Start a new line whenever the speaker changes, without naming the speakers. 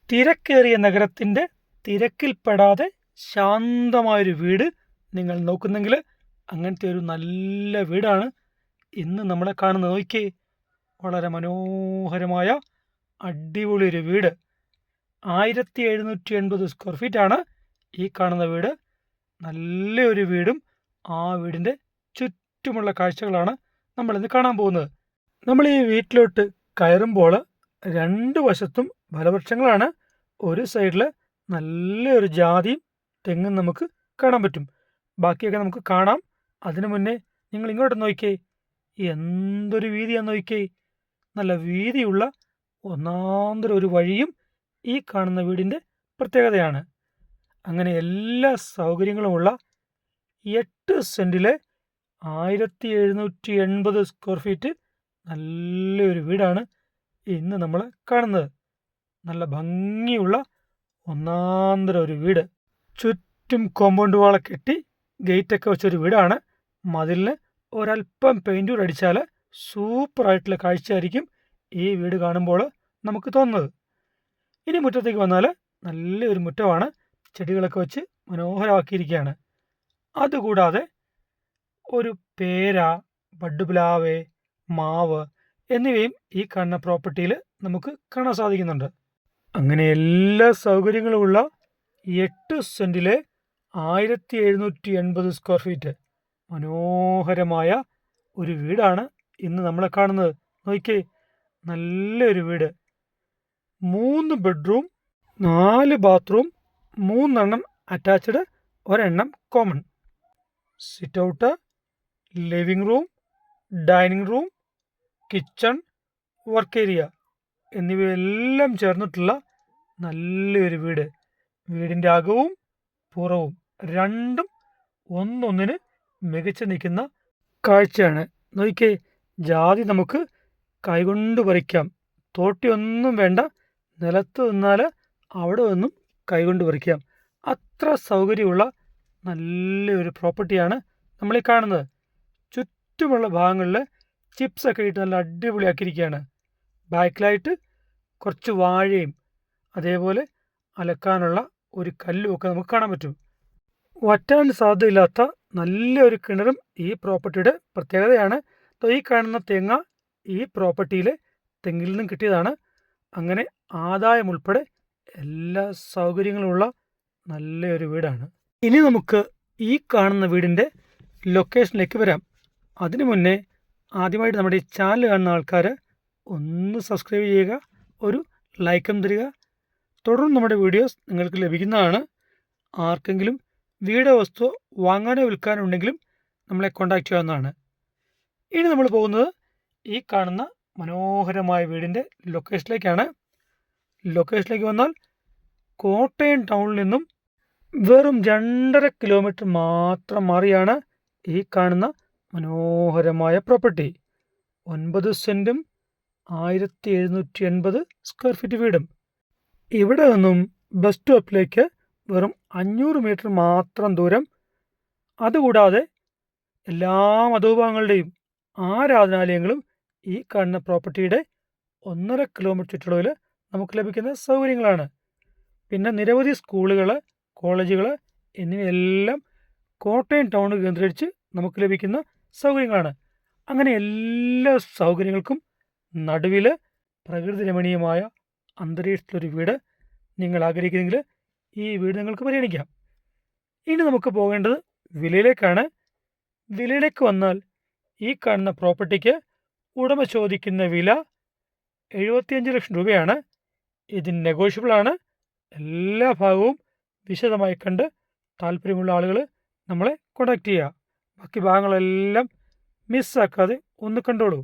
തിരക്കേറിയ നഗരത്തിൻ്റെ തിരക്കിൽപ്പെടാതെ ശാന്തമായൊരു വീട് നിങ്ങൾ നോക്കുന്നെങ്കിൽ അങ്ങനത്തെ ഒരു നല്ല വീടാണ് ഇന്ന് നമ്മളെ കാണുന്നത്. നോക്കിയേ, വളരെ മനോഹരമായ അടിപൊളി ഒരു വീട്. 1780 സ്ക്വയർ ഫീറ്റാണ് ഈ കാണുന്ന വീട്. നല്ലൊരു വീടും ആ വീടിൻ്റെ ചുറ്റുമുള്ള കാഴ്ചകളാണ് നമ്മളിന്ന് കാണാൻ പോകുന്നത്. നമ്മൾ ഈ വീട്ടിലോട്ട് കയറുമ്പോൾ രണ്ട് വശത്തും ഫലവൃക്ഷങ്ങളാണ്. ഒരു സൈഡിൽ നല്ലൊരു ജാതിയും തെങ്ങും നമുക്ക് കാണാൻ പറ്റും. ബാക്കിയൊക്കെ നമുക്ക് കാണാം. അതിനു മുന്നേ നിങ്ങൾ ഇങ്ങോട്ട് നോക്കിയേ, എന്തൊരു വീതിയാന്ന് നോക്കിയേ. നല്ല വീതിയുള്ള ഒന്നാന്തരം ഒരു വഴിയും ഈ കാണുന്ന വീടിൻ്റെ പ്രത്യേകതയാണ്. അങ്ങനെ എല്ലാ സൗകര്യങ്ങളുമുള്ള 8 സെൻറ്റിലെ 1780 സ്ക്വയർ ഫീറ്റ് നല്ലൊരു വീടാണ് ഇന്ന് നമ്മൾ കാണുന്നത്. നല്ല ഭംഗിയുള്ള ഒന്നാന്തരം ഒരു വീട്. ചുറ്റും കോമ്പൗണ്ട് വാളൊക്കെ കെട്ടി ഗേറ്റൊക്കെ വെച്ചൊരു വീടാണ്. മതിലിന് ഒരല്പം പെയിൻ്റ് കൂടെ അടിച്ചാൽ സൂപ്പറായിട്ടുള്ള കാഴ്ചയായിരിക്കും ഈ വീട് കാണുമ്പോൾ നമുക്ക് തോന്നുന്നത്. ഇനി മുറ്റത്തേക്ക് വന്നാൽ നല്ലൊരു മുറ്റമാണ്. ചെടികളൊക്കെ വെച്ച് മനോഹരമാക്കിയിരിക്കുകയാണ്. അതുകൂടാതെ ഒരു പേര, ബഡ്പ്ലാവ്, മാവ് എന്നിവയും ഈ കാണുന്ന പ്രോപ്പർട്ടിയിൽ നമുക്ക് കാണാൻ സാധിക്കുന്നുണ്ട്. അങ്ങനെ എല്ലാ സൗകര്യങ്ങളുമുള്ള 8 സെൻറ്റിലെ 1780 സ്ക്വയർ ഫീറ്റ് മനോഹരമായ ഒരു വീടാണ് ഇന്ന് നമ്മളെ കാണുന്നത്. നോക്കിയേ, നല്ലൊരു വീട്. 3 ബെഡ്റൂം, 4 ബാത്റൂം, 3 അറ്റാച്ച്ഡ്, ഒരെണ്ണം common. Sit out, living room, dining room, kitchen, work area എന്നിവയെല്ലാം ചേർന്നിട്ടുള്ള നല്ലൊരു വീട്. വീടിൻ്റെ അകവും പുറവും രണ്ടും ഒന്നൊന്നിന് മികച്ചു നിൽക്കുന്ന കാഴ്ചയാണ്. നോക്കിയേ, ജാതി നമുക്ക് കൈകൊണ്ട് പറിക്കാം. തോട്ടിയൊന്നും വേണ്ട, നിലത്ത് നിന്നാൽ അവിടെ ഒന്നും കൈകൊണ്ട് പറിക്കാം. അത്ര സൗകര്യമുള്ള നല്ലൊരു പ്രോപ്പർട്ടിയാണ് നമ്മളീ കാണുന്നത്. ചുറ്റുമുള്ള ഭാഗങ്ങളിൽ ചിപ്സൊക്കെ ഇട്ട് നല്ല അടിപൊളിയാക്കിയിരിക്കുകയാണ്. ബാക്കിലായിട്ട് കുറച്ച് വാഴയും അതേപോലെ അലക്കാനുള്ള ഒരു കല്ലും ഒക്കെ നമുക്ക് കാണാൻ പറ്റും. വറ്റാൻ സാധ്യതയില്ലാത്ത നല്ലൊരു കിണറും ഈ പ്രോപ്പർട്ടിയുടെ പ്രത്യേകതയാണ്. ഈ കാണുന്ന തേങ്ങ ഈ പ്രോപ്പർട്ടിയിലെ തെങ്ങിൽ നിന്നും കിട്ടിയതാണ്. അങ്ങനെ ആദായം ഉൾപ്പെടെ എല്ലാ സൗകര്യങ്ങളുമുള്ള നല്ലൊരു വീടാണ്. ഇനി നമുക്ക് ഈ കാണുന്ന വീടിൻ്റെ ലൊക്കേഷനിലേക്ക് വരാം. അതിനു മുന്നേ ആദ്യമായിട്ട് നമ്മുടെ ഈ ചാനൽ കാണുന്ന ആൾക്കാർ ഒന്ന് സബ്സ്ക്രൈബ് ചെയ്യുക, ഒരു ലൈക്കും തരിക. തുടർന്ന് നമ്മുടെ വീഡിയോസ് നിങ്ങൾക്ക് ലഭിക്കുന്നതാണ്. ആർക്കെങ്കിലും വീടോ വസ്തു വാങ്ങാനോ വിൽക്കാനോ ഉണ്ടെങ്കിലും നമ്മളെ കോൺടാക്റ്റ് ചെയ്യാവുന്നതാണ്. ഇനി നമ്മൾ പോകുന്നത് ഈ കാണുന്ന മനോഹരമായ വീടിൻ്റെ ലൊക്കേഷനിലേക്കാണ്. ലൊക്കേഷനിലേക്ക് വന്നാൽ കോട്ടയം ടൗണിൽ നിന്നും വെറും 2.5 കിലോമീറ്റർ മാത്രം മാറിയാണ് ഈ കാണുന്ന മനോഹരമായ പ്രോപ്പർട്ടി. 9 സെൻറ്റും 1780 സ്ക്വയർ ഫീറ്റ് വീടും. ഇവിടെ നിന്നും ബസ് സ്റ്റോപ്പിലേക്ക് വെറും 500 മീറ്റർ മാത്രം ദൂരം. അതുകൂടാതെ എല്ലാ മതവിഭാഗങ്ങളുടെയും ആരാധനാലയങ്ങളും ഈ കാണുന്ന പ്രോപ്പർട്ടിയുടെ 1.5 കിലോമീറ്റർ ചുറ്റളവിൽ നമുക്ക് ലഭിക്കുന്ന സൗകര്യങ്ങളാണ്. പിന്നെ നിരവധി സ്കൂളുകൾ, കോളേജുകൾ എന്നിവയെല്ലാം കോട്ടയം ടൗൺ കേന്ദ്രീകരിച്ച് നമുക്ക് ലഭിക്കുന്ന സൗകര്യങ്ങളാണ്. അങ്ങനെ എല്ലാ സൗകര്യങ്ങൾക്കും നടുവിൽ പ്രകൃതി രമണീയമായ അന്തരീക്ഷത്തിലൊരു വീട് നിങ്ങൾ ആഗ്രഹിക്കുന്നെങ്കിൽ ഈ വീട് നിങ്ങൾക്ക് പരിഗണിക്കാം. ഇനി നമുക്ക് പോകേണ്ടത് വിലയിലേക്കാണ്. വിലയിലേക്ക് വന്നാൽ ഈ കാണുന്ന പ്രോപ്പർട്ടിക്ക് ഉടമ ചോദിക്കുന്ന വില 75 ലക്ഷം രൂപയാണ്. ഇത് നെഗോഷ്യബിളാണ്. എല്ലാ ഭാഗവും വിശദമായി കണ്ട് താല്പര്യമുള്ള ആളുകൾ നമ്മളെ കോൺടാക്റ്റ് ചെയ്യുക. ബാക്കി ഭാഗങ്ങളെല്ലാം മിസ്സാക്കാതെ ഒന്ന് കണ്ടോളൂ.